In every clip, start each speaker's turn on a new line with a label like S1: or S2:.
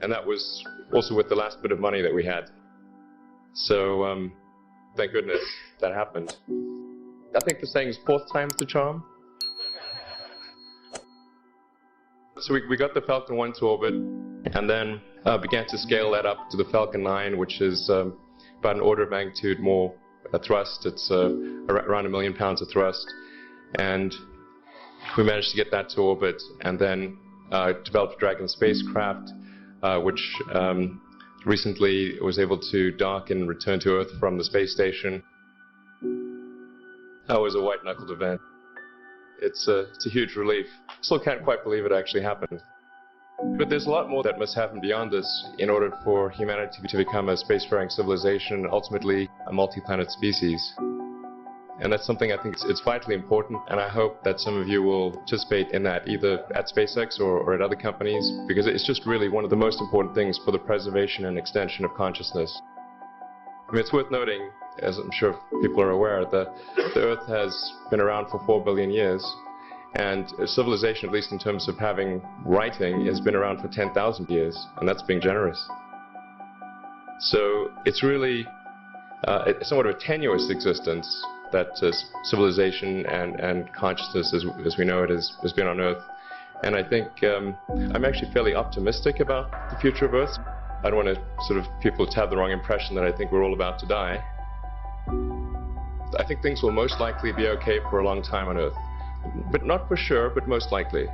S1: and that was also with the last bit of money that we had. So thank goodness that happened. I think the saying is fourth time's the charm. So we got the Falcon 1 to orbit, and then began to scale that up to the Falcon 9, which is about an order of magnitude more thrust. It's around 1 million pounds of thrust. And we managed to get that to orbit, and then developed Dragon spacecraft, which recently was able to dock and return to Earth from the space station. That was a white-knuckled event. It's a huge relief. Still can't quite believe it actually happened. But there's a lot more that must happen beyond this in order for humanity to become a spacefaring civilization, ultimately a multi-planet species. And that's something I think it's vitally important, and I hope that some of you will participate in that, either at SpaceX or at other companies, because it's just really one of the most important things for the preservation and extension of consciousness. I mean, it's worth noting, as I'm sure people are aware, the Earth has been around for 4 billion years, and civilization, at least in terms of having writing, has been around for 10,000 years, and that's being generous. So it's really somewhat of a tenuous existence that civilization and consciousness as we know it has been on Earth. And I think I'm actually fairly optimistic about the future of Earth. I don't want to sort of people to have the wrong impression that I think we're all about to die. I think things will most likely be okay for a long time on Earth. But not for sure, but most likely.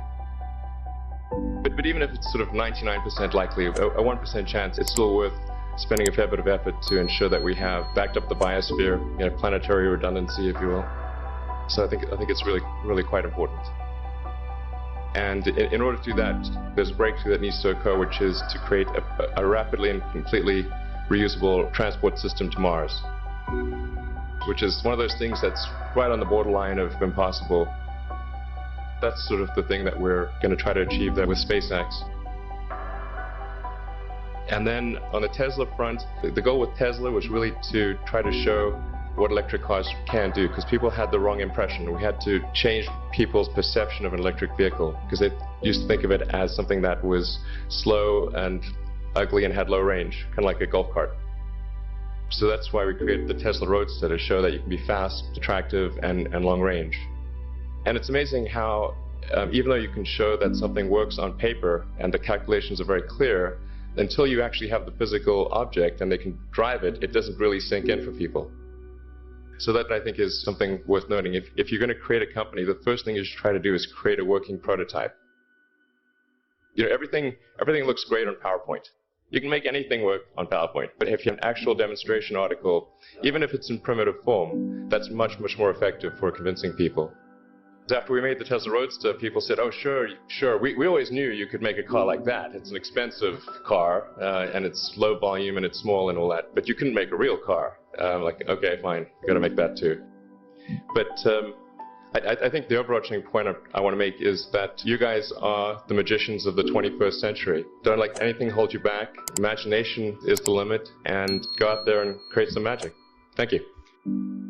S1: But even if it's sort of 99% likely, a 1% chance, it's still worth spending a fair bit of effort to ensure that we have backed up the biosphere, planetary redundancy, if you will. So I think it's really quite important. And in order to do that, there's a breakthrough that needs to occur, which is to create a rapidly and completely reusable transport system to Mars, which is one of those things that's right on the borderline of impossible. That's sort of the thing that we're going to try to achieve there with SpaceX. And then on the Tesla front, the goal with Tesla was really to try to show what electric cars can do, because people had the wrong impression. We had to change people's perception of an electric vehicle, because they used to think of it as something that was slow and ugly and had low range, kind of like a golf cart. So that's why we created the Tesla Roadster, to show that you can be fast, attractive, and long range. And it's amazing how, even though you can show that something works on paper and the calculations are very clear, until you actually have the physical object and they can drive it, it doesn't really sink in for people. So that, I think, is something worth noting. If you're going to create a company, the first thing you should try to do is create a working prototype. Everything looks great on PowerPoint. You can make anything work on PowerPoint, but if you have an actual demonstration article, even if it's in primitive form, that's much more effective for convincing people. After we made the Tesla Roadster, people said, oh, sure, we always knew you could make a car like that. It's an expensive car, and it's low volume, and it's small and all that, but you couldn't make a real car. Like, okay, fine, you've got to make that too. But I think the overarching point I want to make is that you guys are the magicians of the 21st century. Don't let anything hold you back. Imagination is the limit, and go out there and create some magic. Thank you.